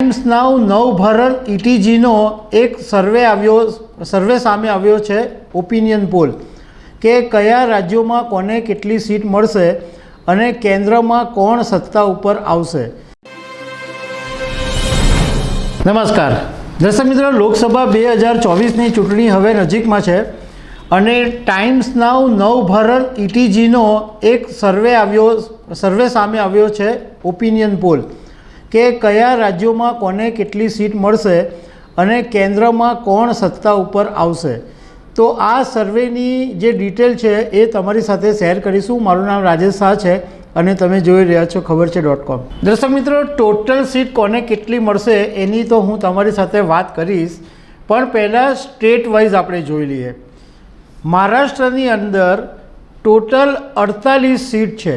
Times નાઉ નવભારત ઇટીજીનો એક સર્વે સામે આવ્યો છે, ઓપિનિયન પોલ, કે કયા રાજ્યોમાં કોને કેટલી સીટ મળશે અને કેન્દ્રમાં કોણ સત્તા ઉપર આવશે. નમસ્કાર દર્શક મિત્રો, લોકસભા 2024ની ચૂંટણી હવે નજીકમાં છે અને ટાઈમ્સ નાઉ નવભારત ઇટીજીનો એક સર્વે સામે આવ્યો છે, ઓપિનિયન પોલ, કે કયા રાજ્યોમાં કોને કેટલી સીટ મળશે અને કેન્દ્રમાં કોણ સત્તા ઉપર આવશે. તો આ સર્વેની જે ડિટેલ છે એ તમારી સાથે શેર કરીશું. મારું નામ રાજેશ શાહ છે અને તમે જોઈ રહ્યા છો ખબરછે.com. દર્શક મિત્રો, ટોટલ સીટ કોને કેટલી મળશે એની તો હું તમારી સાથે વાત કરીશ, પણ પહેલાં સ્ટેટ વાઇઝ આપણે જોઈ લઈએ. મહારાષ્ટ્રની અંદર ટોટલ 48 સીટ છે.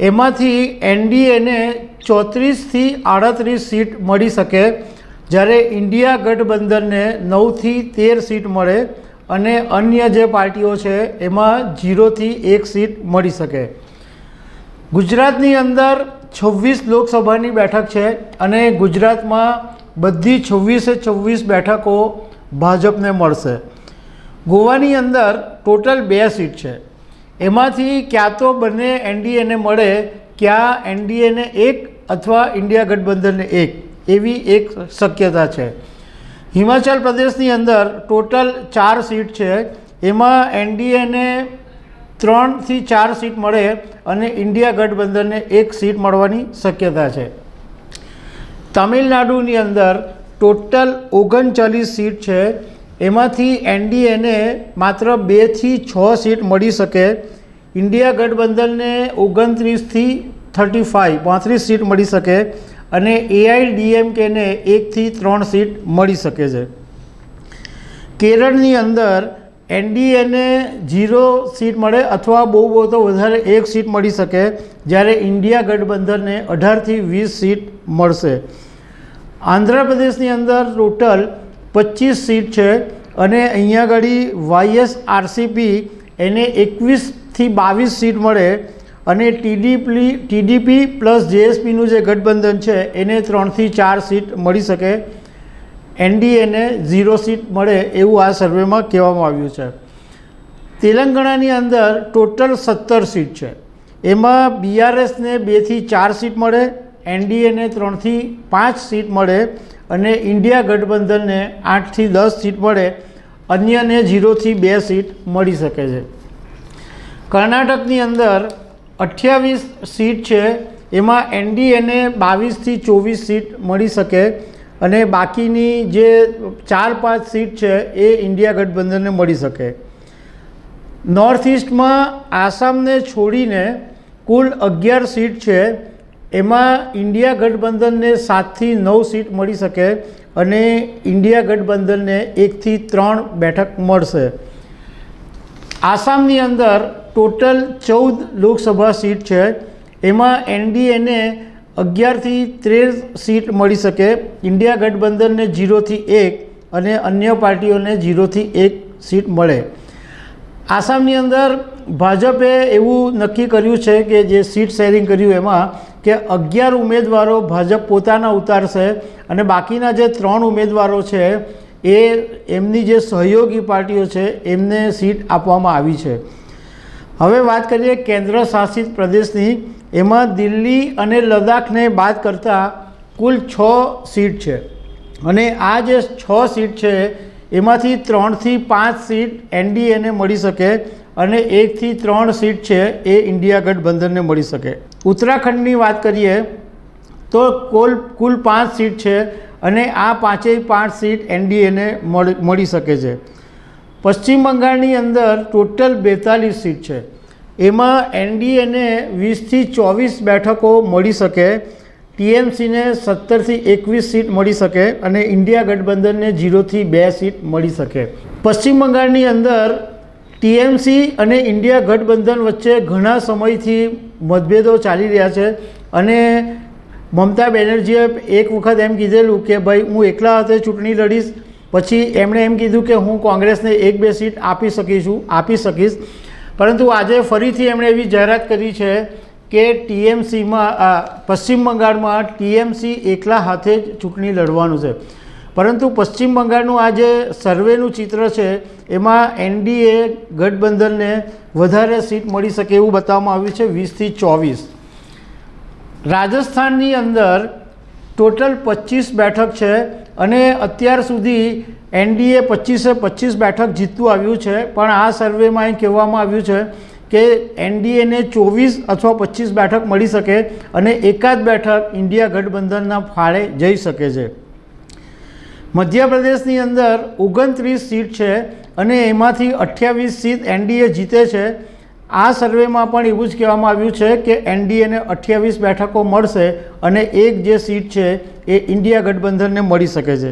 એમાંથી એનડીએને 34 થી 38 સીટ મળી શકે, જ્યારે ઇન્ડિયા ગઠબંધનને 9 થી 13 સીટ મળે અને અન્ય જે પાર્ટીઓ છે એમાં 0 થી 1 સીટ મળી શકે. ગુજરાતની અંદર 26 લોકસભાની બેઠક છે અને ગુજરાતમાં બધી 26 બેઠકો ભાજપને મળશે. ગોવાની અંદર ટોટલ 2 સીટ છે. એમાંથી ક્યાં તો બંને એનડીએને મળે, ક્યાં એનડીએને 1 અથવા ઇન્ડિયા ગઠબંધનને 1, એવી એક શક્યતા છે. હિમાચલ પ્રદેશની અંદર ટોટલ 4 સીટ છે. એમાં એનડીએને 3 થી 4 સીટ મળે અને ઇન્ડિયા ગઠબંધનને 1 સીટ મળવાની શક્યતા છે. તમિલનાડુની અંદર ટોટલ 39 સીટ છે. એમાંથી એનડીએને માત્ર 2 થી 6 સીટ મળી શકે, ઇન્ડિયા ગઠબંધનને 29 થી 35 સીટ મળી શકે અને એઆઈડીએમકેને 1 થી 3 સીટ મળી શકે છે. કેરળની અંદર એનડીએને 0 સીટ મળે અથવા બહુ તો વધારે 1 સીટ મળી શકે, જ્યારે ઇન્ડિયા ગઠબંધનને 18 થી 20 સીટ મળશે. આંધ્રપ્રદેશની અંદર ટોટલ 25 સીટ છે અને અહીંયા આગળ વાયએસઆરસીપી એને 21 થી 22 સીટ મળે અને ટીડીપી પ્લસ જેએસપીનું જે ગઠબંધન છે એને 3 થી 4 સીટ મળી શકે, એનડીએને 0 સીટ મળે એવું આ સર્વેમાં કહેવામાં આવ્યું છે. તેલંગાણાની અંદર ટોટલ 17 સીટ છે. એમાં બીઆરએસને 2 થી 4 સીટ મળે, એનડીએને 3 થી 5 સીટ મળે અને ઇન્ડિયા ગઠબંધનને 8 થી 10 સીટ મળે, અન્યને 0 થી 2 સીટ મળી શકે છે. કર્ણાટકની અંદર 28 સીટ છે. એમાં એનડીએને 22 થી 24 સીટ મળી શકે અને બાકીની જે 4-5 સીટ છે એ ઇન્ડિયા ગઠબંધનને મળી શકે. નોર્થ ઇસ્ટમાં આસામને છોડીને કુલ 11 સીટ છે. એમાં ઇન્ડિયા ગઠબંધનને 7 થી 9 સીટ મળી શકે અને ઇન્ડિયા ગઠબંધનને 1 થી 3 બેઠક મળશે. આસામની અંદર ટોટલ 14 લોકસભા સીટ છે. એમાં એનડીએને 11 થી 13 સીટ મળી શકે, ઇન્ડિયા ગઠબંધનને 0 થી 1 અને અન્ય પાર્ટીઓને 0 થી 1 સીટ મળે. આસામની અંદર ભાજપે એવું નક્કી કર્યું છે કે જે સીટ શેરિંગ કર્યું એમાં કે 11 ઉમેદવારો ભાજપ પોતાના ઉતારશે અને બાકીના જે 3 ઉમેદવારો છે એ એમની જે સહયોગી પાર્ટીઓ છે એમને સીટ આપવામાં આવી છે. હવે વાત કરીએ કેન્દ્ર શાસિત પ્રદેશની. એમાં દિલ્હી અને લદ્દાખને બાદ કરતાં કુલ 6 સીટ છે અને આ જે 6 સીટ છે એમાંથી 3 થી 5 સીટ એનડીએને મળી શકે અને 1 થી 3 સીટ છે એ ઇન્ડિયા ગઠબંધનને મળી શકે. ઉત્તરાખંડની વાત કરીએ તો કુલ 5 સીટ છે અને આ 5 સીટ એનડીએને મળી શકે છે. પશ્ચિમ બંગાળની અંદર ટોટલ 42 સીટ છે. એમાં એનડીએને 20 થી 24 બેઠકો મળી શકે, ટીએમસીને 17 થી 21 સીટ મળી શકે અને ઇન્ડિયા ગઠબંધનને 0 થી 2 સીટ મળી શકે. પશ્ચિમ બંગાળની અંદર ટીએમસી અને ઇન્ડિયા ગઠબંધન વચ્ચે ઘણા સમયથી મતભેદો ચાલી રહ્યા છે અને મમતા બેનર્જીએ એક વખત એમ કીધેલું કે ભાઈ હું એકલા હાથે ચૂંટણી લડીશ, પછી એમણે એમ કીધું કે હું કોંગ્રેસને 1-2 સીટ આપી શકીશ, પરંતુ આજે ફરીથી એમણે એવી જાહેરાત કરી છે કે ટીએમસીમાં પશ્ચિમ બંગાળમાં ટીએમસી એકલા હાથે જ ચૂંટણી લડવાનું છે, પરંતુ પશ્ચિમ બંગાળનું આ જે સર્વેનું ચિત્ર છે એમાં એનડીએ ગઠબંધનને વધારે સીટ મળી શકે એવું બતાવવામાં આવ્યું છે, 20થી 24. રાજસ્થાનની અંદર ટોટલ 25 બેઠક છે અને અત્યાર સુધી એનડીએ 25 બેઠક જીતતું આવ્યું છે, પણ આ સર્વેમાં એ કહેવામાં આવ્યું છે કે એનડીએને 24 અથવા 25 બેઠક મળી શકે અને એકાદ બેઠક ઇન્ડિયા ગઠબંધનના ફાળે જઈ શકે છે. મધ્યપ્રદેશની અંદર 29 સીટ છે અને એમાંથી 28 સીટ એનડીએ જીતે છે. આ સર્વેમાં પણ એવું જ કહેવામાં આવ્યું છે કે એનડીએને 28 બેઠકો મળશે અને એક જે સીટ છે એ ઇન્ડિયા ગઠબંધનને મળી શકે છે.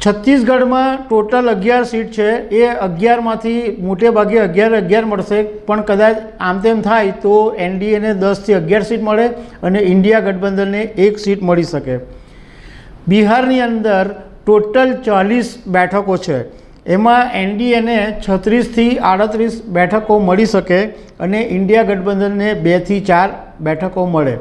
છત્તીસગઢમાં ટોટલ 11 સીટ છે, એ 11માંથી મોટે ભાગે 11 મળશે, પણ કદાચ આમ તેમ થાય તો એનડીએને 10થી 11 સીટ મળે અને ઇન્ડિયા ગઠબંધનને 1 સીટ મળી શકે. બિહારની અંદર ટોટલ 40 બેઠકો છે, એમાં એનડીએને 36થી 38 બેઠકો મળી શકે અને ઇન્ડિયા ગઠબંધનને 2થી 4 બેઠકો મળે.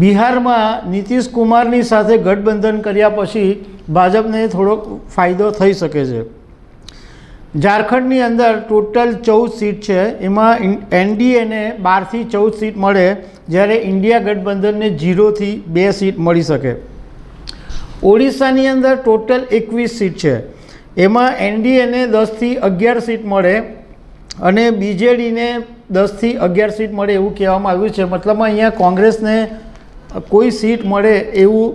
બિહારમાં નીતિશ કુમારની સાથે ગઠબંધન કર્યા પછી ભાજપને થોડોક ફાયદો થઈ શકે છે. ઝારખંડની અંદર ટોટલ 14 સીટ છે, એમાં એનડીએને 12થી 14 સીટ મળે, જ્યારે ઇન્ડિયા ગઠબંધનને 0થી 2 સીટ મળી શકે. ઓડિશાની અંદર ટોટલ 21 સીટ છે, એમાં એનડીએને 10થી 11 સીટ મળે અને બીજેડીને 10થી 11 સીટ મળે એવું કહેવામાં આવ્યું છે. મતલબમાં અહીંયા કોંગ્રેસને કોઈ સીટ મળે એવું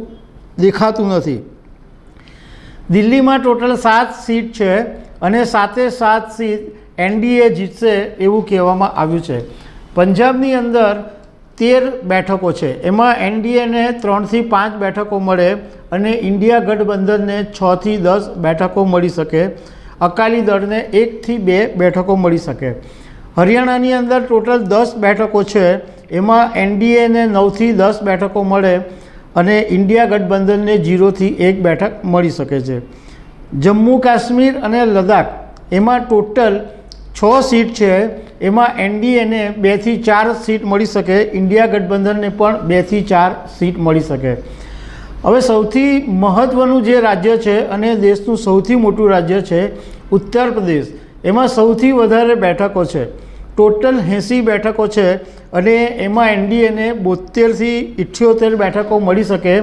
દેખાતું નથી. દિલ્હીમાં ટોટલ 7 સીટ છે અને 7 સીટ એનડીએ જીતશે એવું કહેવામાં આવ્યું છે. પંજાબની અંદર 13 બેઠકો છે, એમાં એનડીએને 3થી 5 બેઠકો મળે અને ઇન્ડિયા ગઠબંધનને 6થી 10 બેઠકો મળી શકે. અકાલી દળને 1થી 2 બેઠકો મળી શકે. હરિયાણાની અંદર ટોટલ 10 બેઠકો છે, એમાં એનડીએને 9થી 10 બેઠકો મળે અને ઇન્ડિયા ગઠબંધનને 0થી 1 બેઠક મળી શકે છે. જમ્મુ કાશ્મીર અને લદ્દાખ એમાં ટોટલ 6 સીટ છે, એમાં એનડીએને 2થી 4 સીટ મળી શકે, ઇન્ડિયા ગઠબંધનને પણ 2થી 4 સીટ મળી શકે. હવે સૌથી મહત્ત્વનું જે રાજ્ય છે અને દેશનું સૌથી મોટું રાજ્ય છે ઉત્તર પ્રદેશ, એમાં સૌથી વધારે બેઠકો છે, ટોટલ 80 બેઠકો છે અને એમાં એનડીએને 72થી 78 બેઠકો મળી શકે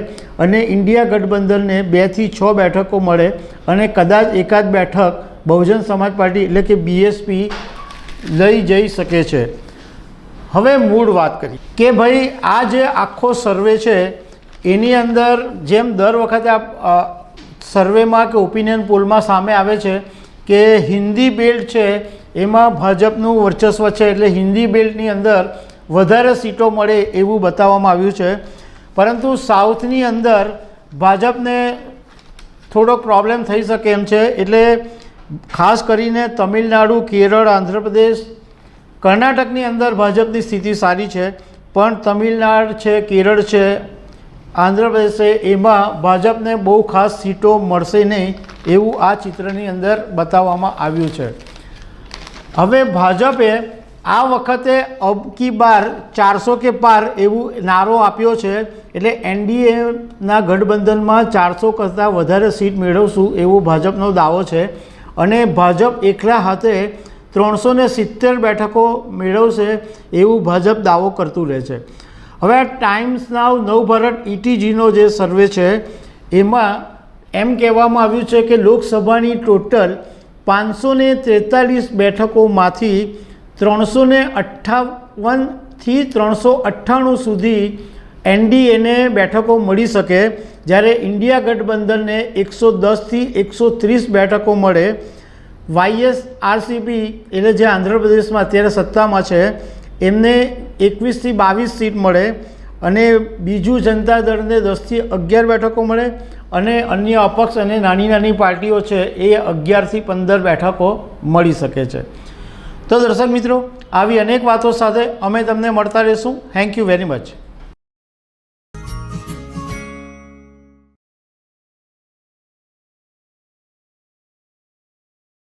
અને ઇન્ડિયા ગઠબંધનને 2થી 6 બેઠકો મળે અને કદાચ એકાદ બેઠક બહુજન સમાજ પાર્ટી એટલે કે બીએસપી લઈ જઈ શકે છે. હવે મૂળ વાત કરી કે ભાઈ આ જે આખો સર્વે છે એની અંદર જેમ દર વખતે આ સર્વેમાં કે ઓપિનિયન પોલમાં સામે આવે છે કે હિન્દી બેલ્ટ છે એમાં ભાજપનું વર્ચસ્વ છે, એટલે હિન્દી બેલ્ટની અંદર વધારે સીટો મળે એવું બતાવવામાં આવ્યું છે. પરંતુ સાઉથની અંદર ભાજપને થોડોક પ્રોબ્લેમ થઈ શકે એમ છે, એટલે ખાસ કરીને તમિલનાડુ, કેરળ, આંધ્રપ્રદેશ, કર્ણાટકની અંદર ભાજપની સ્થિતિ સારી છે, પણ તમિલનાડુ છે, કેરળ છે, આંધ્રપ્રદેશ છે, એમાં ભાજપને બહુ ખાસ સીટો મળશે નહીં એવું આ ચિત્રની અંદર બતાવવામાં આવ્યું છે. હવે ભાજપે આ વખતે અબ કી બાર 400 કે પાર એવું નારો આપ્યો છે, એટલે એનડીએના ગઠબંધનમાં 400 કરતાં વધારે સીટ મેળવશું એવો ભાજપનો દાવો છે અને ભાજપ એકલા હાથે 370 બેઠકો મેળવશે એવું ભાજપ દાવો કરતું રહે છે. હવે આ ટાઈમ્સ નાવ નવભારત ઇટીજીનો જે સર્વે છે એમાં એમ કહેવામાં આવ્યું છે કે લોકસભાની ટોટલ 543 બેઠકોમાંથી 358થી 398 સુધી એનડીએને બેઠકો મળી શકે, જ્યારે ઇન્ડિયા ગઠબંધનને 110થી 130 બેઠકો મળે. વાયએસઆરસીપી એટલે જે આંધ્રપ્રદેશમાં અત્યારે સત્તામાં છે એમને 21થી 22 સીટ મળે અને બીજું જનતા દળને 10થી 11 બેઠકો મળે અને અન્ય અપક્ષ અને નાની નાની પાર્ટીઓ છે એ 11થી 15 બેઠકો મળી શકે છે. તો દર્શક મિત્રો, આવી અનેક વાતો સાથે અમે તમને મળતા રહીશું. Thank you very much.